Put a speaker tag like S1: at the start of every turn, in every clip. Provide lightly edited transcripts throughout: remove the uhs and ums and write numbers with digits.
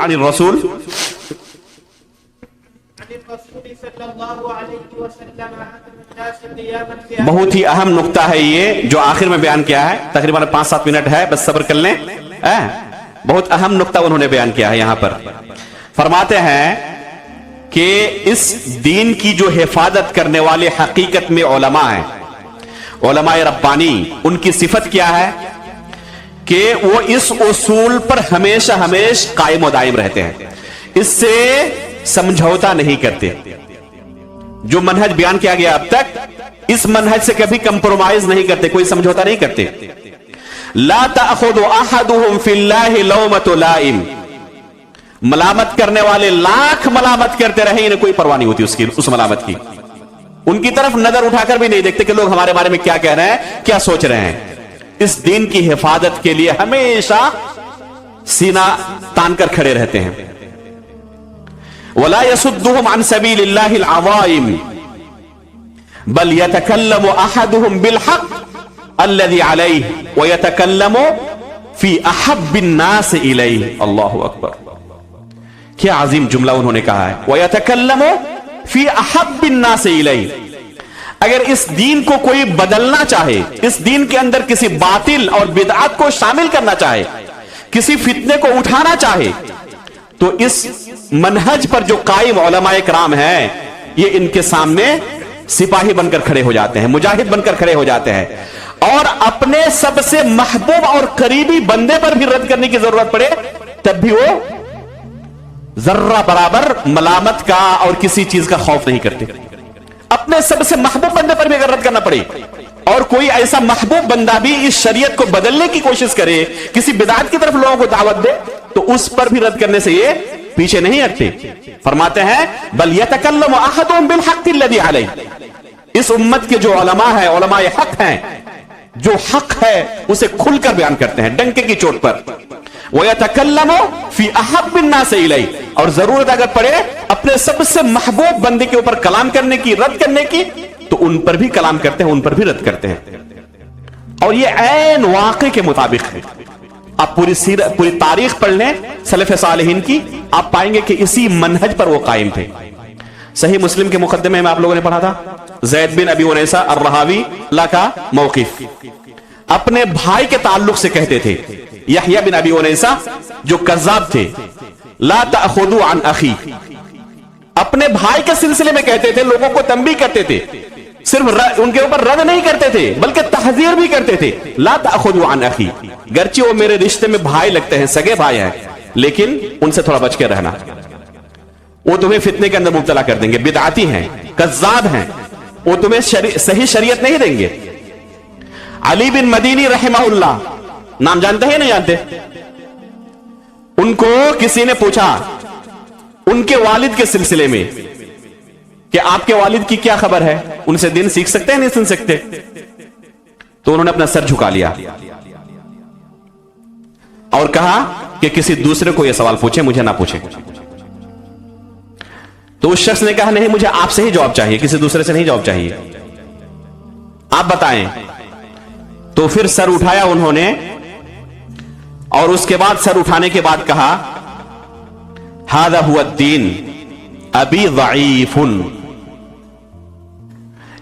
S1: عن الرسول بہت ہی اہم نقطہ ہے یہ جو آخر میں بیان کیا ہے. تقریباً 5-7 منٹ ہے, بس صبر کر لیں. بہت اہم نقطہ انہوں نے بیان کیا ہے. یہاں پر فرماتے ہیں کہ اس دین کی جو حفاظت کرنے والے حقیقت میں علماء ہیں, علماء ربانی. ان کی صفت کیا ہے کہ وہ اس اصول پر ہمیشہ قائم و دائم رہتے ہیں, اس سے سمجھوتا نہیں کرتے. جو منہج بیان کیا گیا اب تک, اس منہج سے کبھی کمپرومائز نہیں کرتے, کوئی سمجھوتا نہیں کرتے. لا تأخذ احدهم فی اللہ لومۃ لائم. ملامت کرنے والے لاکھ ملامت کرتے رہے, انہیں کوئی پرواہ نہیں ہوتی اس ملامت کی. ان کی طرف نظر اٹھا کر بھی نہیں دیکھتے کہ لوگ ہمارے بارے میں کیا کہہ رہے ہیں, کیا سوچ رہے ہیں. اس دین کی حفاظت کے لیے ہمیشہ سینہ تان کر کھڑے رہتے ہیں. ولا يصدهم عن سبيل الله العوائم بل يتكلم احدهم بالحق الذي عليه ويتكلم في احب الناس اليه. اللہ اکبر, کیا عظیم جملہ انہوں نے کہا ہے. ويتكلم في احب الناس اليه. اگر اس دین کو کوئی بدلنا چاہے, اس دین کے اندر کسی باطل اور بدعت کو شامل کرنا چاہے, کسی فتنے کو اٹھانا چاہے, تو اس منہج پر جو قائم علماء کرام ہیں, یہ ان کے سامنے سپاہی بن کر کھڑے ہو جاتے ہیں, مجاہد بن کر کھڑے ہو جاتے ہیں. اور اپنے سب سے محبوب اور قریبی بندے پر بھی رد کرنے کی ضرورت پڑے تب بھی وہ ذرہ برابر ملامت کا اور کسی چیز کا خوف نہیں کرتے. اپنے سب سے محبوب بندے پر بھی اگر رد کرنا پڑے, اور کوئی ایسا محبوب بندہ بھی اس شریعت کو بدلنے کی کوشش کرے, کسی بدعت کی طرف لوگوں کو دعوت دے, تو اس پر بھی رد کرنے سے یہ پیچھے نہیں ہٹتے. فرماتے ہیں بل یتکلم احدهم بالحق الذی علیہ. اس امت کے جو علماء ہیں, علماء حق ہیں, جو حق ہے اسے کھل کر بیان کرتے ہیں ڈنکے کی چوٹ پر. ویتکلم فی احب الناس الیہ. اور ضرورت اگر پڑے اپنے سب سے محبوب بندے کے اوپر کلام کرنے کی, رد کرنے کی, تو ان پر بھی کلام کرتے ہیں, ان پر بھی رد کرتے ہیں. اور یہ عین واقع کے مطابق ہے. آپ پوری تاریخ پڑھ لیں سلف صالحین کی, آپ پائیں گے کہ اسی منہج پر وہ قائم تھے. صحیح مسلم کے مقدمے میں آپ لوگوں نے پڑھا تھا, زید بن ابی انیسہ الرہاوی اللہ کا موقف اپنے بھائی کے تعلق سے کہتے تھے. یحییٰ بن ابی انیسہ جو کذاب تھے, لا تأخذوا عن اخی, اپنے بھائی کے سلسلے میں کہتے تھے, لوگوں کو تنبیہ کرتے تھے, صرف ان کے اوپر رد نہیں کرتے تھے بلکہ تحذیر بھی کرتے تھے. لا تأخذوا عن اخی, گرچہ وہ میرے رشتے میں بھائی لگتے ہیں, سگے بھائی ہیں, لیکن ان سے تھوڑا بچ کے رہنا, وہ تمہیں فتنے کے اندر مبتلا کر دیں گے, بدعتی ہیں, کذاب ہیں, وہ تمہیں صحیح شریعت نہیں دیں گے. علی بن مدینی رحمہ اللہ, نام جانتے ہیں نہیں جانتے؟ ان کو کسی نے پوچھا ان کے والد کے سلسلے میں کہ آپ کے والد کی کیا خبر ہے, ان سے دین سیکھ سکتے ہیں نہیں سن سکتے؟ تو انہوں نے اپنا سر جھکا لیا اور کہا کہ کسی دوسرے کو یہ سوال پوچھے, مجھے نہ پوچھے. تو اس شخص نے کہا نہیں, مجھے آپ سے ہی جواب چاہیے, کسی دوسرے سے نہیں جواب چاہیے, آپ بتائیں. تو پھر سر اٹھایا انہوں نے, اور اس کے بعد سر اٹھانے کے بعد کہا ھذا ھو الدین ابی ضعیف.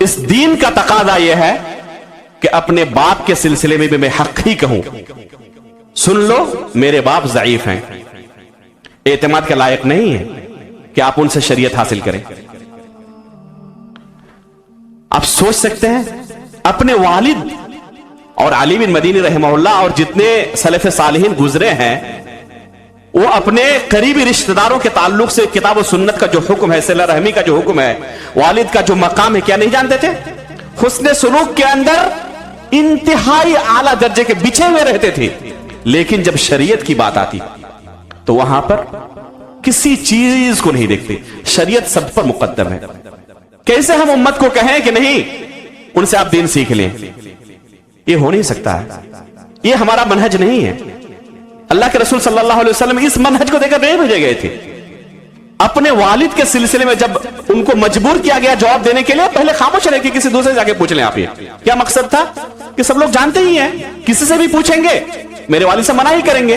S1: اس دین کا تقاضا یہ ہے کہ اپنے باپ کے سلسلے میں بھی میں حق ہی کہوں. سن لو, میرے باپ ضعیف ہیں, اعتماد کے لائق نہیں ہے کہ آپ ان سے شریعت حاصل کریں. آپ سوچ سکتے ہیں اپنے والد اور علی بن مدینی رحمہ اللہ اور جتنے سلف صالحین گزرے ہیں, وہ اپنے قریبی رشتہ داروں کے تعلق سے کتاب و سنت کا جو حکم ہے, صلہ رحمی کا جو حکم ہے, والد کا جو مقام ہے, کیا نہیں جانتے تھے؟ حسن سلوک کے اندر انتہائی اعلیٰ درجے کے بچھے ہوئے رہتے تھے, لیکن جب شریعت کی بات آتی تو وہاں پر کسی چیز کو نہیں دیکھتے, شریعت سب پر مقدم ہے. کیسے ہم امت کو کہیں کہ نہیں ان سے آپ دین سیکھ لیں؟ یہ ہو نہیں سکتا ہے, یہ ہمارا منہج نہیں ہے. اللہ کے رسول صلی اللہ علیہ وسلم اس منہج کو دے کر نہیں بھیجے گئے تھے. اپنے والد کے سلسلے میں جب ان کو مجبور کیا گیا جواب دینے کے لیے, پہلے خاموش رہے کہ کسی دوسرے سے جا کے پوچھ لیں. آپ یہ کیا مقصد تھا کہ سب لوگ جانتے ہی ہیں, کسی سے بھی پوچھیں گے, میرے والد سے منع ہی کریں گے.